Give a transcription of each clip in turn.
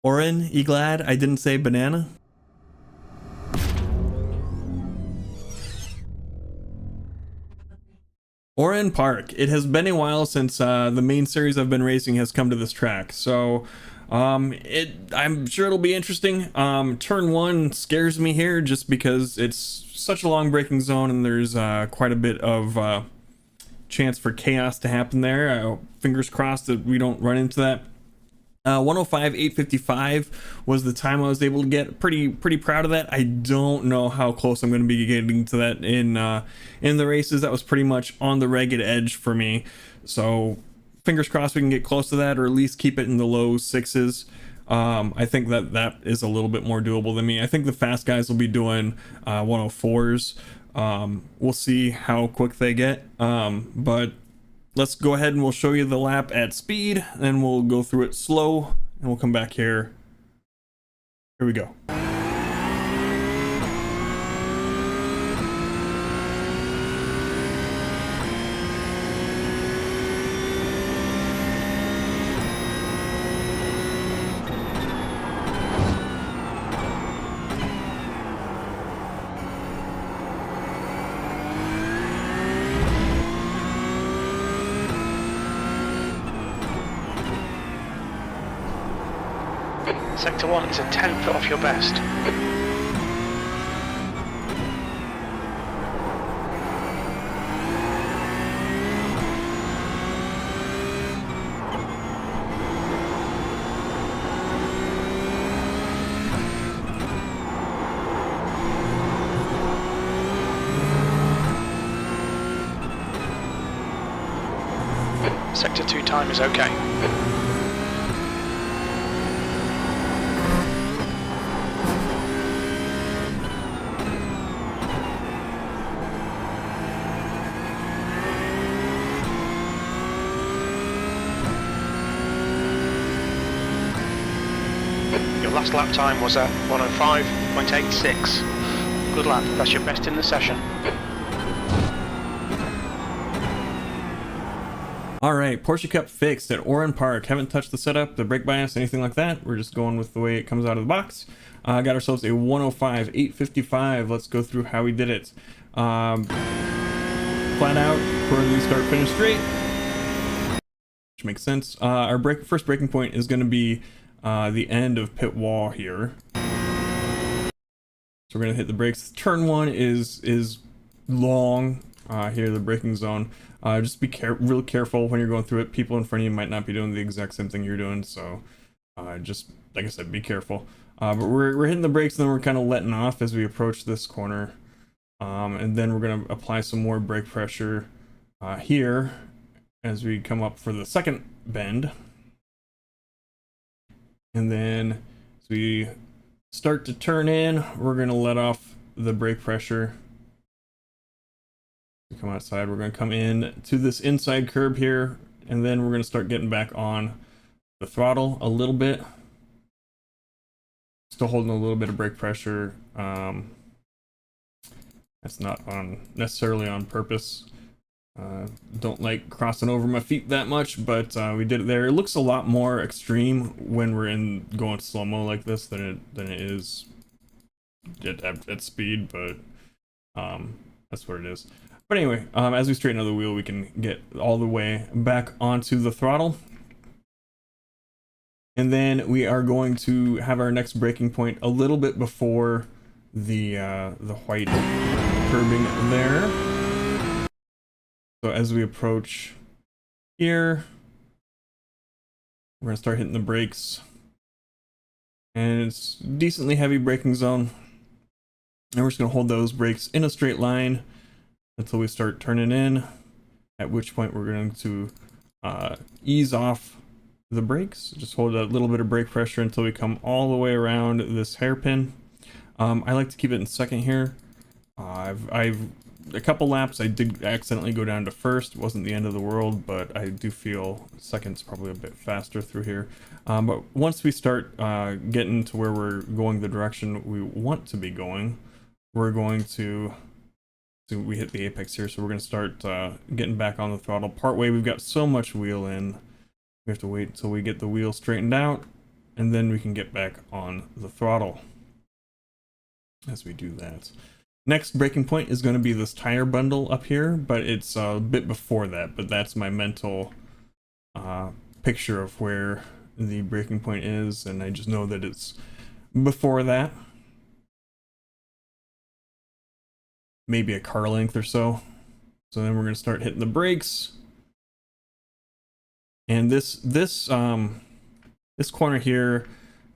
Oran, you glad I didn't say banana? Oran Park. It has been a while since the main series I've been racing has come to this track, so I'm sure it'll be interesting. Turn one scares me here just because it's such a long braking zone and there's quite a bit of chance for chaos to happen there. Fingers crossed that we don't run into that. 105 855 was the time I was able to get. Pretty proud of that. I don't know how close I'm going to be getting to that in the races. That was pretty much on the ragged edge for me, so fingers crossed we can get close to that, or at least keep it in the low sixes. I think that is a little bit more doable than me. I think the fast guys will be doing 104s. We'll see how quick they get, but let's go ahead and we'll show you the lap at speed, then we'll go through it slow, and we'll come back here. Here we go. Sector 1 is a 10th off your best. Sector 2 time is okay. Last lap time was at 105.86. Good lap, that's your best in the session. Alright, Porsche Cup fixed at Oran Park. Haven't touched the setup, the brake bias, anything like that. We're just going with the way it comes out of the box. Got ourselves a 105 855. Let's go through how we did it. Flat out for the start finish straight, which makes sense. Our first braking point is going to be the end of pit wall here, so we're gonna hit the brakes. Turn one is long here, the braking zone. Just be real careful when you're going through it. People in front of you might not be doing the exact same thing you're doing, so just like I said, be careful. But we're hitting the brakes and then we're kind of letting off as we approach this corner, and then we're gonna apply some more brake pressure here as we come up for the second bend. And then as we start to turn in, we're going to let off the brake pressure. We come outside, we're going to come in to this inside curb here, and then we're going to start getting back on the throttle a little bit. Still holding a little bit of brake pressure. That's not necessarily on purpose. Don't like crossing over my feet that much, but we did it there. It looks a lot more extreme when we're going slow-mo like this than it is at speed, but that's what it is. But anyway, as we straighten out the wheel, we can get all the way back onto the throttle, and then we are going to have our next braking point a little bit before the white curbing there. So as we approach here, we're going to start hitting the brakes, and it's decently heavy braking zone, and we're just going to hold those brakes in a straight line until we start turning in, at which point we're going to ease off the brakes. Just hold a little bit of brake pressure until we come all the way around this hairpin. I like to keep it in second here. I've a couple laps I did accidentally go down to first. It wasn't the end of the world, but I do feel second's probably a bit faster through here. But once we start getting to where we're going the direction we want to be going, we're going to we hit the apex here, so we're going to start getting back on the throttle. Partway, we've got so much wheel in, we have to wait until we get the wheel straightened out, and then we can get back on the throttle as we do that. Next braking point is going to be this tire bundle up here, but it's a bit before that, but that's my mental picture of where the braking point is, and I just know that it's before that. Maybe a car length or so. So then we're going to start hitting the brakes. And this corner here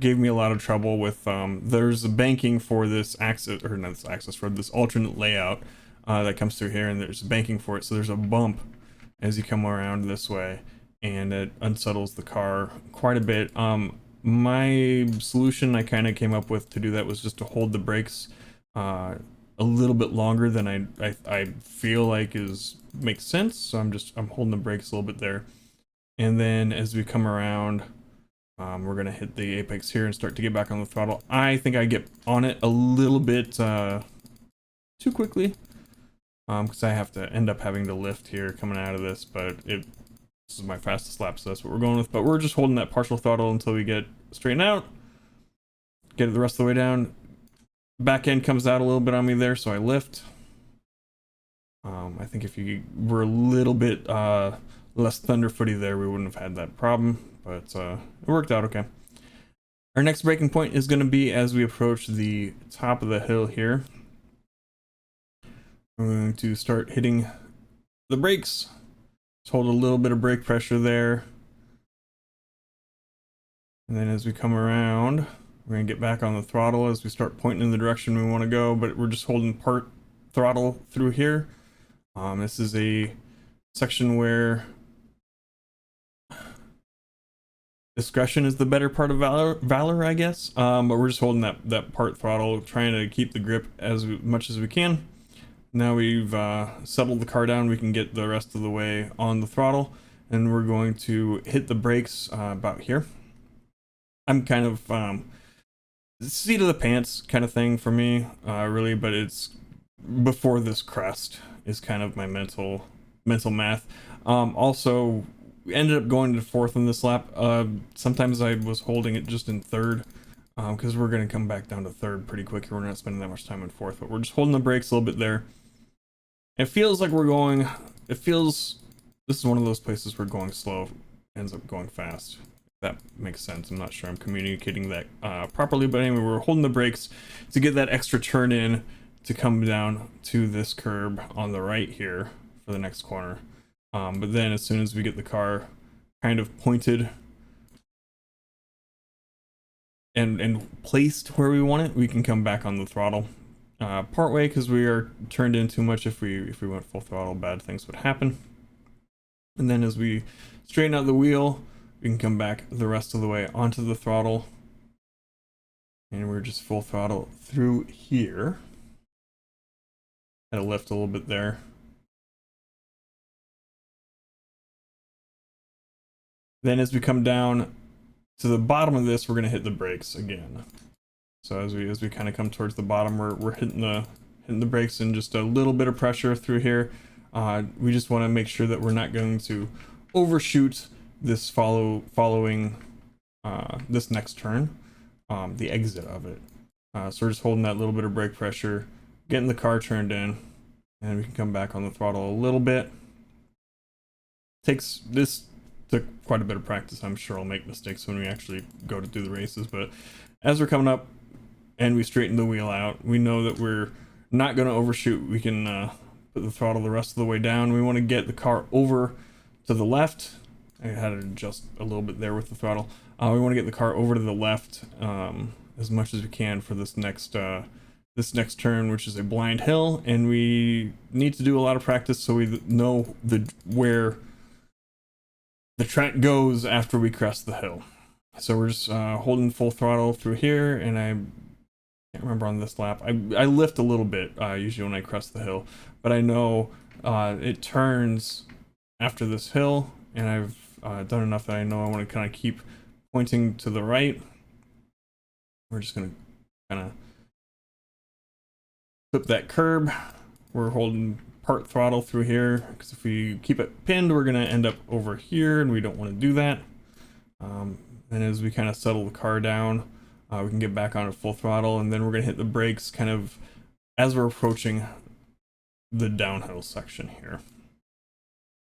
gave me a lot of trouble with there's a banking for this axis, or not this axis, for this alternate layout that comes through here, and there's banking for it, so there's a bump as you come around this way, and it unsettles the car quite a bit. My solution I kind of came up with to do that was just to hold the brakes a little bit longer than I feel like makes sense. So I'm holding the brakes a little bit there, and then as we come around, we're gonna hit the apex here and start to get back on the throttle. I think I get on it a little bit too quickly, because I have to end up having to lift here coming out of this, but this is my fastest lap, so that's what we're going with. But we're just holding that partial throttle until we get straightened out, get it the rest of the way down. Back end comes out a little bit on me there, so I lift. I think if you were a little bit less thunderfooty there, we wouldn't have had that problem, but it worked out okay. Our next braking point is going to be as we approach the top of the hill here. We're going to start hitting the brakes. Just hold a little bit of brake pressure there. And then as we come around, we're going to get back on the throttle as we start pointing in the direction we want to go, but we're just holding part throttle through here. This is a section where discretion is the better part of valor, I guess. But we're just holding that part throttle, trying to keep the grip as much as we can. Now we've settled the car down, we can get the rest of the way on the throttle, and we're going to hit the brakes about here. I'm kind of seat of the pants kind of thing for me, really, but it's before this crest is kind of my mental math. Also, we ended up going to fourth in this lap. Sometimes I was holding it just in third, because we're going to come back down to third pretty quick here. We're not spending that much time in fourth, but we're just holding the brakes a little bit there. It feels like this is one of those places where going slow ends up going fast. That makes sense. I'm not sure I'm communicating that properly, but anyway, we're holding the brakes to get that extra turn in to come down to this curb on the right here for the next corner. But then as soon as we get the car kind of pointed and placed where we want it, we can come back on the throttle part way, because we are turned in too much. If we went full throttle, bad things would happen. And then as we straighten out the wheel, we can come back the rest of the way onto the throttle, and we're just full throttle through here. Had to lift a little bit there. Then as we come down to the bottom of this, we're going to hit the brakes again. So as we kind of come towards the bottom, we're hitting the brakes and just a little bit of pressure through here. We just want to make sure that we're not going to overshoot this following this next turn, the exit of it. So we're just holding that little bit of brake pressure, getting the car turned in, and we can come back on the throttle a little bit. Took quite a bit of practice. I'm sure I'll make mistakes when we actually go to do the races, but as we're coming up and we straighten the wheel out, we know that we're not going to overshoot. We can put the throttle the rest of the way down. We want to get the car over to the left. I had to adjust a little bit there with the throttle. We want to get the car over to the left as much as we can for this next turn, which is a blind hill, and we need to do a lot of practice so we know where the track goes after we crest the hill. So we're just holding full throttle through here, and I can't remember on this lap. I lift a little bit usually when I crest the hill, but I know it turns after this hill, and I've done enough that I know I want to kind of keep pointing to the right. We're just going to kind of flip that curb. We're holding part throttle through here, because if we keep it pinned, we're going to end up over here, and we don't want to do that. and as we kind of settle the car down, we can get back on at full throttle, and then we're going to hit the brakes kind of as we're approaching the downhill section here.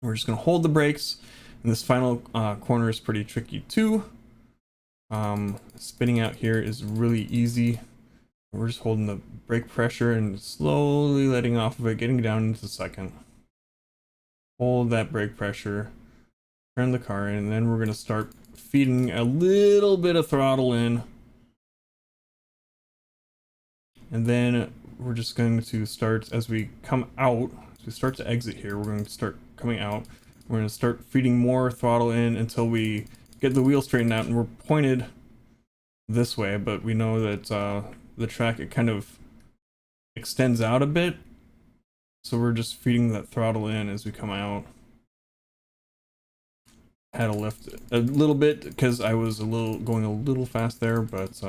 We're just going to hold the brakes, and this final corner is pretty tricky too. Spinning out here is really easy. We're just holding the brake pressure and slowly letting off of it, getting down into second. Hold that brake pressure, turn the car in, and then we're going to start feeding a little bit of throttle in. And then we're just going to start, as we come out, as we start to exit here, we're going to start coming out. We're going to start feeding more throttle in until we get the wheel straightened out, and we're pointed this way, but we know that the track, it kind of extends out a bit. So we're just feeding that throttle in as we come out. Had to lift a little bit because I was going a little fast there, but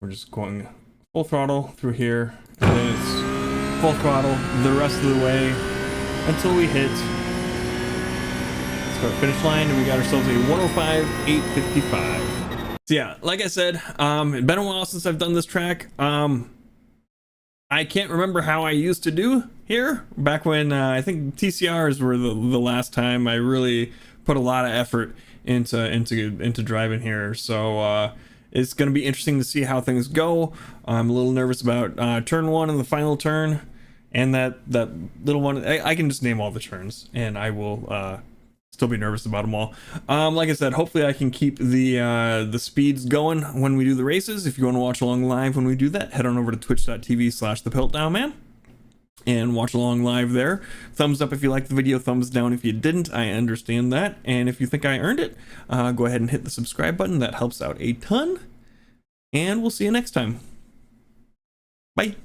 we're just going full throttle through here, and then it's full throttle the rest of the way until we hit start finish line, and we got ourselves a 105.855. So yeah, like I said, it's been a while since I've done this track. I can't remember how I used to do here back when I think TCRs were the last time I really put a lot of effort into driving here. So it's going to be interesting to see how things go. I'm a little nervous about turn 1 and the final turn, and that little one. I can just name all the turns, and I will still be nervous about them all. Like I said, hopefully I can keep the speeds going when we do the races. If you want to watch along live when we do that, head on over to twitch.tv/thepiltdownman and watch along live there. Thumbs up if you liked the video, thumbs down if you didn't. I understand that. And if you think I earned it, go ahead and hit the subscribe button. That helps out a ton. And we'll see you next time. Bye.